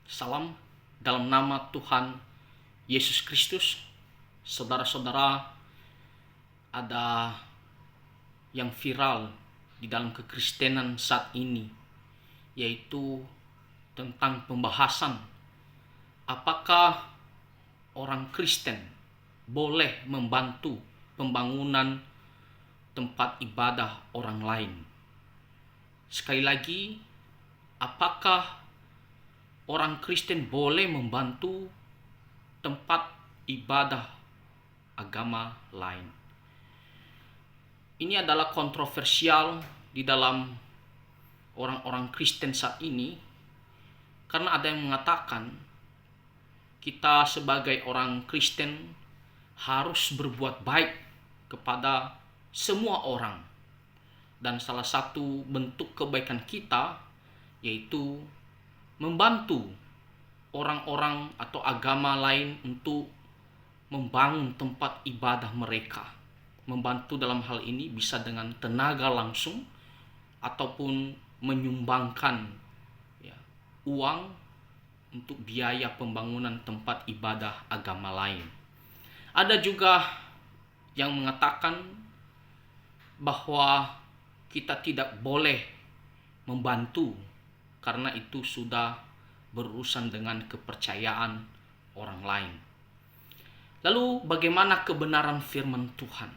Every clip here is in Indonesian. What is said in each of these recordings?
Salam dalam nama Tuhan Yesus Kristus. Saudara-saudara, ada yang viral di dalam kekristenan saat ini, yaitu tentang pembahasan apakah orang Kristen boleh membantu pembangunan tempat ibadah orang lain. Sekali lagi, apakah orang Kristen boleh membantu tempat ibadah agama lain? Ini adalah kontroversial di dalam orang-orang Kristen saat ini, karena ada yang mengatakan kita sebagai orang Kristen harus berbuat baik kepada semua orang, dan salah satu bentuk kebaikan kita yaitu membantu orang-orang atau agama lain untuk membangun tempat ibadah mereka. Membantu dalam hal ini bisa dengan tenaga langsung ataupun menyumbangkan uang untuk biaya pembangunan tempat ibadah agama lain. Ada juga yang mengatakan bahwa kita tidak boleh membantu karena itu sudah berurusan dengan kepercayaan orang lain. Lalu bagaimana kebenaran firman Tuhan?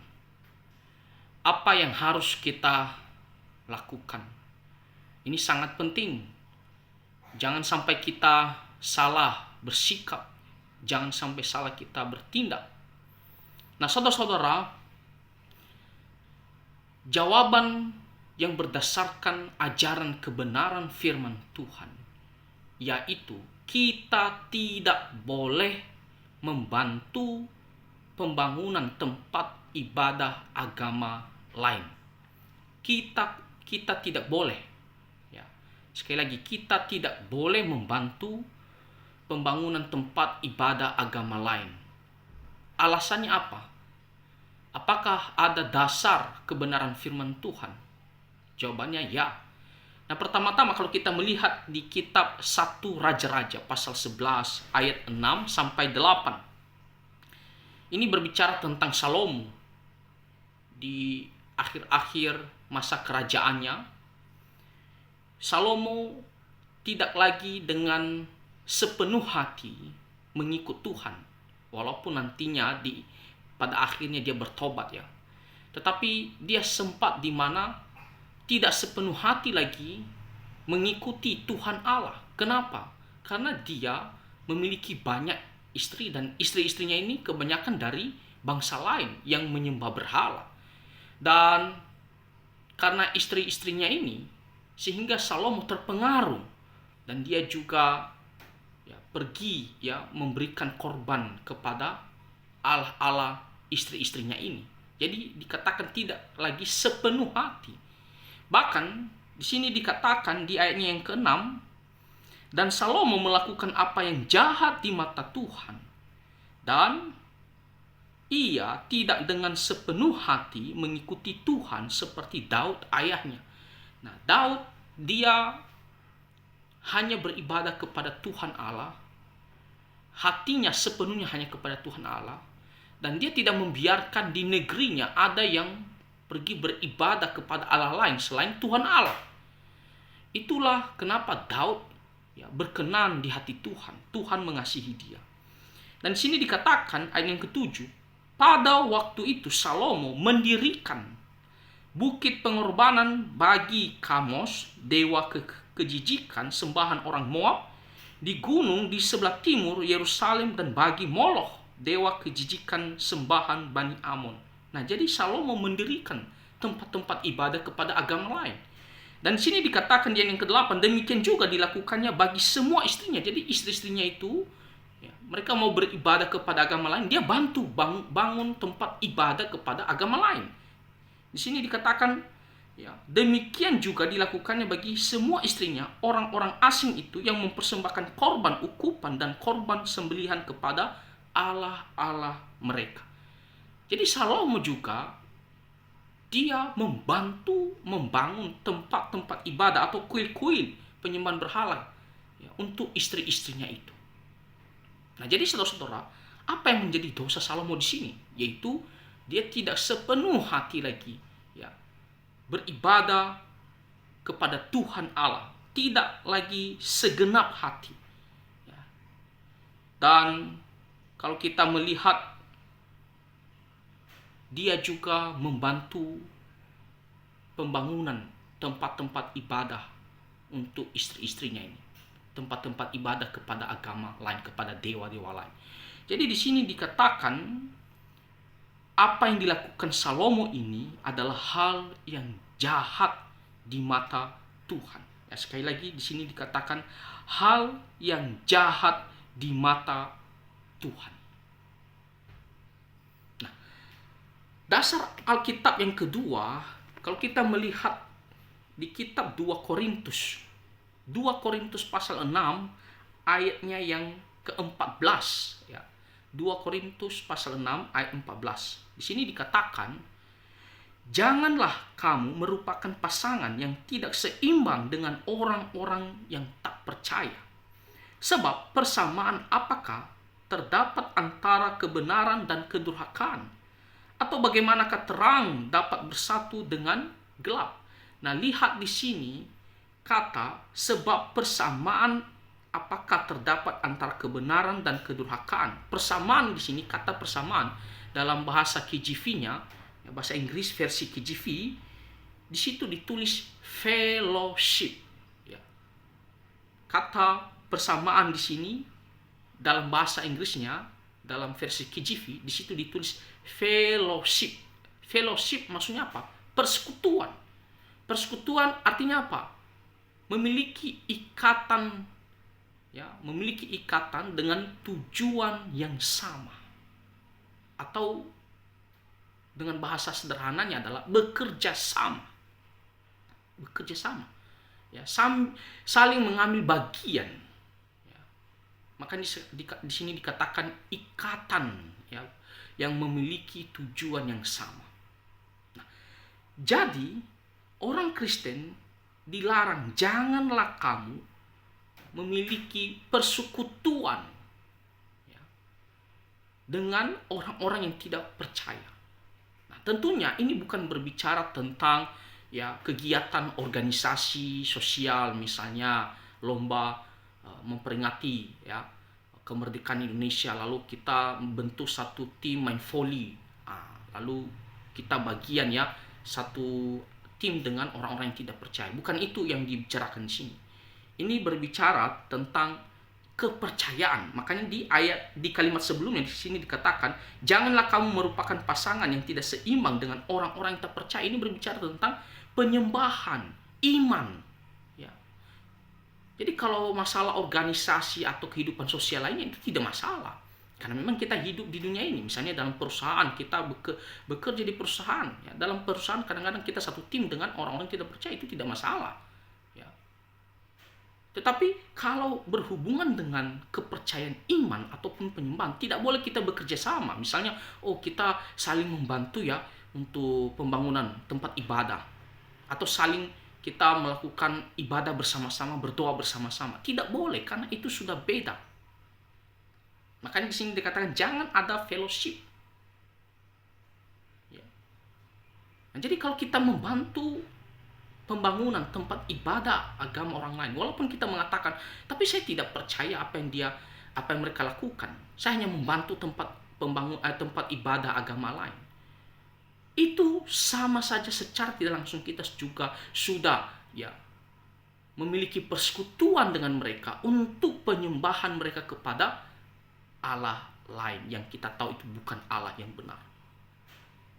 Apa yang harus kita lakukan? Ini sangat penting. Jangan sampai kita salah bersikap. Jangan sampai salah kita bertindak. Nah, saudara-saudara, jawaban yang berdasarkan ajaran kebenaran firman Tuhan, yaitu kita tidak boleh membantu pembangunan tempat ibadah agama lain. Kita tidak boleh. Sekali lagi, kita tidak boleh membantu pembangunan tempat ibadah agama lain. Alasannya apa? Apakah ada dasar kebenaran firman Tuhan? Jawabannya ya. Nah, pertama-tama kalau kita melihat di kitab 1 Raja-Raja pasal 11 ayat 6 sampai 8. Ini berbicara tentang Salomo di akhir-akhir masa kerajaannya. Salomo tidak lagi dengan sepenuh hati mengikut Tuhan, walaupun nantinya pada akhirnya dia bertobat ya. Tetapi dia sempat di mana tidak sepenuh hati lagi mengikuti Tuhan Allah. Kenapa? Karena dia memiliki banyak istri, dan istri-istrinya ini kebanyakan dari bangsa lain yang menyembah berhala. Dan karena istri-istrinya ini, sehingga Salomo terpengaruh, dan dia juga pergi memberikan korban kepada Allah istri-istrinya ini. Jadi dikatakan tidak lagi sepenuh hati. Bahkan di sini dikatakan di ayatnya yang ke-6, dan Salomo melakukan apa yang jahat di mata Tuhan, dan ia tidak dengan sepenuh hati mengikuti Tuhan seperti Daud ayahnya. Nah, Daud dia hanya beribadah kepada Tuhan Allah, hatinya sepenuhnya hanya kepada Tuhan Allah, dan dia tidak membiarkan di negerinya ada yang pergi beribadah kepada Allah lain selain Tuhan Allah. Itulah kenapa Daud berkenan di hati Tuhan. Tuhan mengasihi dia. Dan di sini dikatakan ayat yang ke-7, pada waktu itu Salomo mendirikan bukit pengorbanan bagi Kamos, dewa kejijikan sembahan orang Moab, di gunung di sebelah timur Yerusalem, dan bagi Moloch, dewa kejijikan sembahan Bani Amon. Nah, jadi Salomo mendirikan tempat-tempat ibadah kepada agama lain. Dan sini dikatakan di ayat yang ke-8, demikian juga dilakukannya bagi semua istrinya. Jadi istri-istrinya itu, mereka mau beribadah kepada agama lain, dia bantu bangun tempat ibadah kepada agama lain. Di sini dikatakan, demikian juga dilakukannya bagi semua istrinya, orang-orang asing itu yang mempersembahkan korban ukupan dan korban sembelihan kepada Allah-Allah mereka. Jadi Salomo juga dia membantu membangun tempat-tempat ibadah atau kuil-kuil penyembahan berhala ya, untuk istri-istrinya itu. Nah, jadi saudara-saudara, apa yang menjadi dosa Salomo di sini? Yaitu dia tidak sepenuh hati lagi ya beribadah kepada Tuhan Allah, tidak lagi segenap hati. Ya. Dan kalau kita melihat, dia juga membantu pembangunan tempat-tempat ibadah untuk istri-istrinya ini. Tempat-tempat ibadah kepada agama lain, kepada dewa-dewa lain. Jadi di sini dikatakan apa yang dilakukan Salomo ini adalah hal yang jahat di mata Tuhan. Ya, sekali lagi di sini dikatakan hal yang jahat di mata Tuhan. Nah, dasar Alkitab yang kedua, kalau kita melihat di kitab 2 Korintus pasal 6 ayatnya yang ke-14 ya. 2 Korintus pasal 6 ayat 14. Di sini dikatakan, janganlah kamu merupakan pasangan yang tidak seimbang dengan orang-orang yang tak percaya. Sebab persamaan apakah terdapat antara kebenaran dan kedurhakaan? Atau bagaimanakah terang dapat bersatu dengan gelap? Nah, lihat di sini kata sebab persamaan apakah terdapat antara kebenaran dan kedurhakaan. Persamaan di sini, kata persamaan dalam bahasa KJV-nya, bahasa Inggris versi KJV, di situ ditulis fellowship. Ya. Kata persamaan di sini dalam bahasa Inggrisnya, dalam versi KJV, di situ ditulis fellowship. Fellowship maksudnya apa? Persekutuan. Persekutuan artinya apa? Memiliki ikatan, ya, memiliki ikatan dengan tujuan yang sama, atau dengan bahasa sederhananya adalah bekerja sama, ya, saling mengambil bagian. Ya. Makanya di sini dikatakan ikatan, ya, yang memiliki tujuan yang sama. Nah, jadi orang Kristen dilarang, janganlah kamu memiliki persekutuan ya, dengan orang-orang yang tidak percaya. Nah, tentunya ini bukan berbicara tentang ya kegiatan organisasi sosial, misalnya lomba memperingati ya kemerdekaan Indonesia, lalu kita membentuk satu tim main volley, lalu kita bagian ya satu tim dengan orang-orang yang tidak percaya. Bukan itu yang dibicarakan di sini. Ini berbicara tentang kepercayaan. Makanya di kalimat sebelumnya di sini dikatakan, janganlah kamu merupakan pasangan yang tidak seimbang dengan orang-orang yang tak percaya. Ini berbicara tentang penyembahan, iman. Ya. Jadi kalau masalah organisasi atau kehidupan sosial lainnya itu tidak masalah. Karena memang kita hidup di dunia ini, misalnya dalam perusahaan, kita bekerja di perusahaan. Ya, dalam perusahaan kadang-kadang kita satu tim dengan orang-orang yang tidak percaya, itu tidak masalah. Ya. Tetapi kalau berhubungan dengan kepercayaan iman ataupun penyembahan, tidak boleh kita bekerja sama. Misalnya, kita saling membantu ya untuk pembangunan tempat ibadah. Atau saling kita melakukan ibadah bersama-sama, berdoa bersama-sama. Tidak boleh, karena itu sudah beda. Makanya di sini dikatakan jangan ada fellowship. Ya. Nah, jadi kalau kita membantu pembangunan tempat ibadah agama orang lain, walaupun kita mengatakan, tapi saya tidak percaya apa yang mereka lakukan. Saya hanya membantu tempat ibadah agama lain. Itu sama saja secara tidak langsung kita juga sudah ya memiliki persekutuan dengan mereka untuk penyembahan mereka kepada Allah lain yang kita tahu itu bukan Allah yang benar.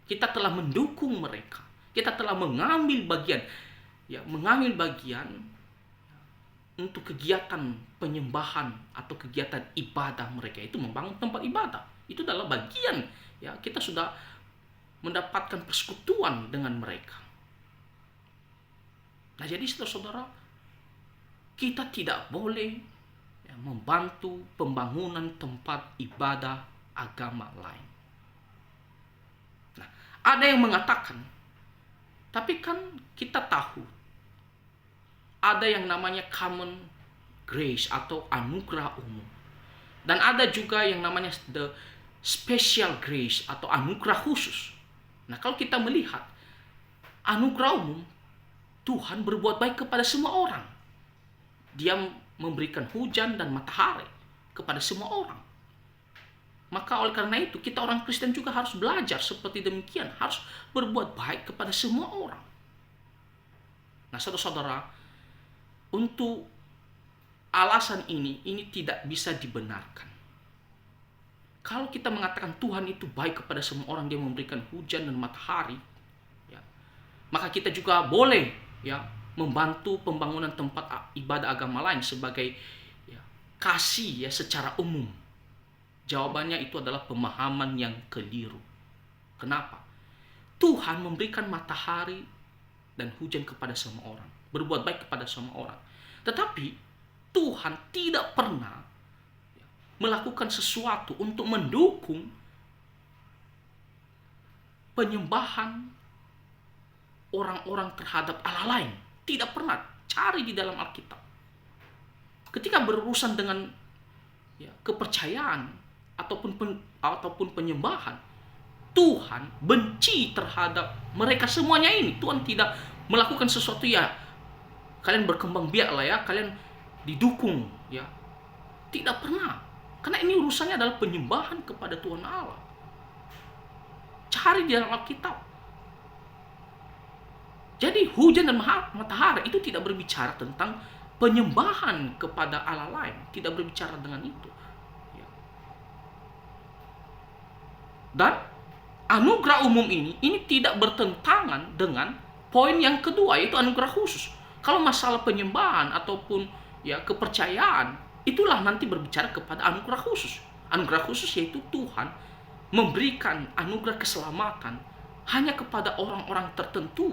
Kita telah mendukung mereka. Kita telah mengambil bagian untuk kegiatan penyembahan atau kegiatan ibadah mereka, itu membangun tempat ibadah. Itu adalah bagian ya, kita sudah mendapatkan persekutuan dengan mereka. Nah, jadi saudara-saudara, kita tidak boleh membantu pembangunan tempat ibadah agama lain. Nah, ada yang mengatakan, tapi kan kita tahu ada yang namanya common grace atau anugerah umum. Dan ada juga yang namanya the special grace atau anugerah khusus. Nah, kalau kita melihat anugerah umum, Tuhan berbuat baik kepada semua orang. Dia memberikan hujan dan matahari kepada semua orang. Maka oleh karena itu kita orang Kristen juga harus belajar seperti demikian, harus berbuat baik kepada semua orang. Nah, saudara-saudara, untuk alasan ini tidak bisa dibenarkan. Kalau kita mengatakan Tuhan itu baik kepada semua orang, dia memberikan hujan dan matahari, ya, maka kita juga boleh ya membantu pembangunan tempat ibadah agama lain sebagai ya, kasih ya secara umum. Jawabannya itu adalah pemahaman yang keliru. Kenapa? Tuhan memberikan matahari dan hujan kepada semua orang, berbuat baik kepada semua orang. Tetapi Tuhan tidak pernah melakukan sesuatu untuk mendukung penyembahan orang-orang terhadap Allah lain. Tidak pernah. Cari di dalam Alkitab. Ketika berurusan dengan ya, kepercayaan ataupun penyembahan, Tuhan benci terhadap mereka semuanya ini. Tuhan tidak melakukan sesuatu ya kalian berkembang biaklah ya, kalian didukung ya. Tidak pernah. Karena ini urusannya adalah penyembahan kepada Tuhan Allah. Cari di dalam Alkitab. Jadi hujan dan matahari itu tidak berbicara tentang penyembahan kepada Allah lain. Tidak berbicara dengan itu. Ya. Dan anugerah umum ini tidak bertentangan dengan poin yang kedua, yaitu anugerah khusus. Kalau masalah penyembahan ataupun ya kepercayaan, itulah nanti berbicara kepada anugerah khusus. Anugerah khusus yaitu Tuhan memberikan anugerah keselamatan hanya kepada orang-orang tertentu.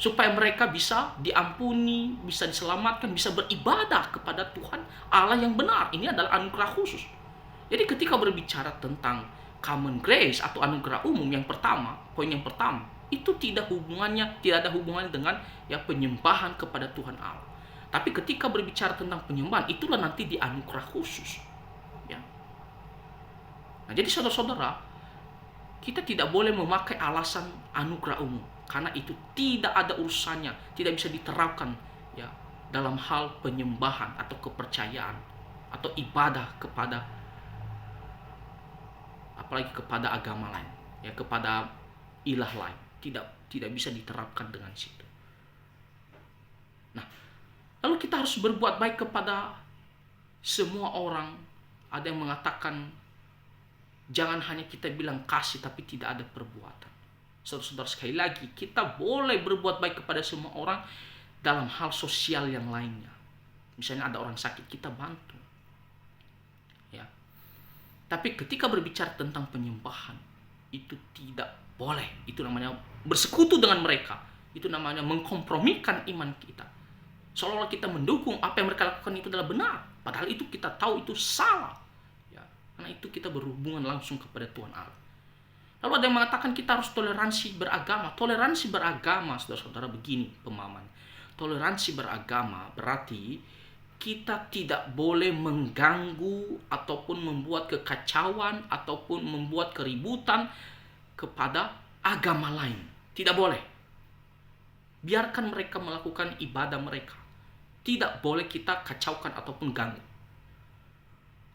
Supaya mereka bisa diampuni, bisa diselamatkan, bisa beribadah kepada Tuhan Allah yang benar. Ini adalah anugerah khusus. Jadi ketika berbicara tentang common grace atau anugerah umum yang pertama, poin yang pertama, itu tidak ada hubungannya dengan ya penyembahan kepada Tuhan Allah. Tapi ketika berbicara tentang penyembahan, itulah nanti di anugerah khusus. Ya. Nah, jadi saudara-saudara, kita tidak boleh memakai alasan anugerah umum. Karena itu tidak ada urusannya, tidak bisa diterapkan ya dalam hal penyembahan atau kepercayaan atau ibadah kepada apalagi kepada agama lain, ya kepada ilah lain. Tidak bisa diterapkan dengan situ. Nah, lalu kita harus berbuat baik kepada semua orang. Ada yang mengatakan jangan hanya kita bilang kasih tapi tidak ada perbuatan. Saudara-saudara, sekali lagi kita boleh berbuat baik kepada semua orang dalam hal sosial yang lainnya. Misalnya ada orang sakit, kita bantu. Ya. Tapi ketika berbicara tentang penyembahan, itu tidak boleh. Itu namanya bersekutu dengan mereka. Itu namanya mengkompromikan iman kita. Seolah-olah kita mendukung apa yang mereka lakukan itu adalah benar. Padahal itu kita tahu itu salah. Ya. Karena itu kita berhubungan langsung kepada Tuhan Allah. Lalu ada yang mengatakan kita harus toleransi beragama. Toleransi beragama, saudara-saudara, begini pemahaman. Toleransi beragama berarti kita tidak boleh mengganggu ataupun membuat kekacauan ataupun membuat keributan kepada agama lain. Tidak boleh. Biarkan mereka melakukan ibadah mereka. Tidak boleh kita kacaukan ataupun ganggu.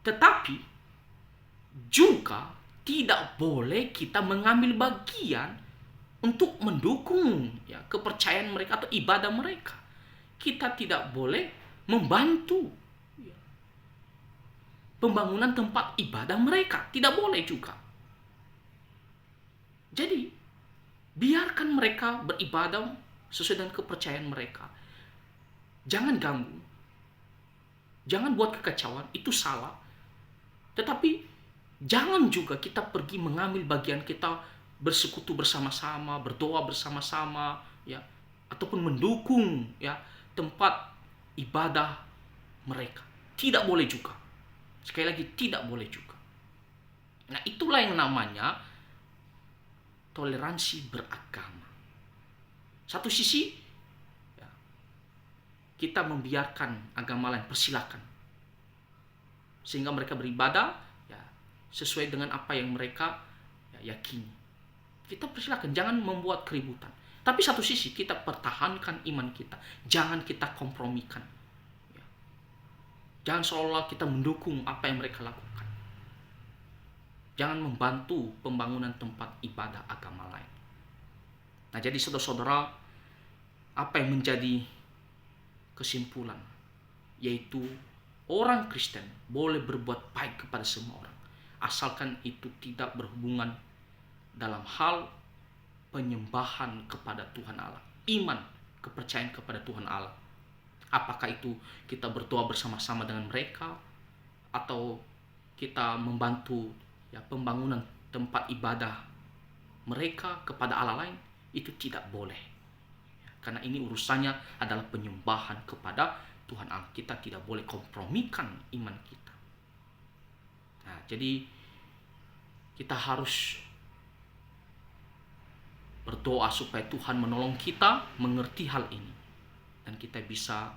Tetapi juga tidak boleh kita mengambil bagian untuk mendukung ya, kepercayaan mereka atau ibadah mereka. Kita tidak boleh membantu ya, pembangunan tempat ibadah mereka. Tidak boleh juga. Jadi, biarkan mereka beribadah sesuai dengan kepercayaan mereka. Jangan ganggu. Jangan buat kekacauan. Itu salah. Tetapi jangan juga kita pergi mengambil bagian kita bersekutu bersama-sama, berdoa bersama-sama, ya, ataupun mendukung ya tempat ibadah mereka. Tidak boleh juga. Sekali lagi tidak boleh juga. Nah, itulah yang namanya toleransi beragama. Satu sisi ya, kita membiarkan agama lain, persilakan. Sehingga mereka beribadah ya sesuai dengan apa yang mereka ya, yakini. Kita persilakan, jangan membuat keributan. Tapi satu sisi kita pertahankan iman kita, jangan kita kompromikan. Ya. Jangan seolah kita mendukung apa yang mereka lakukan. Jangan membantu pembangunan tempat ibadah agama lain. Nah, jadi saudara-saudara, apa yang menjadi kesimpulan? Yaitu orang Kristen boleh berbuat baik kepada semua orang, asalkan itu tidak berhubungan dalam hal penyembahan kepada Tuhan Allah, iman, kepercayaan kepada Tuhan Allah. Apakah itu kita berdoa bersama-sama dengan mereka, atau kita membantu ya pembangunan tempat ibadah mereka kepada Allah lain, itu tidak boleh. Karena ini urusannya adalah penyembahan kepada Tuhan Allah. Kita tidak boleh kompromikan iman kita. Nah, jadi kita harus berdoa supaya Tuhan menolong kita mengerti hal ini, dan kita bisa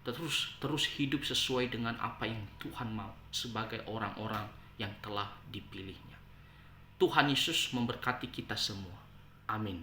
terus hidup sesuai dengan apa yang Tuhan mau sebagai orang-orang yang telah dipilihnya. Tuhan Yesus memberkati kita semua. Amin.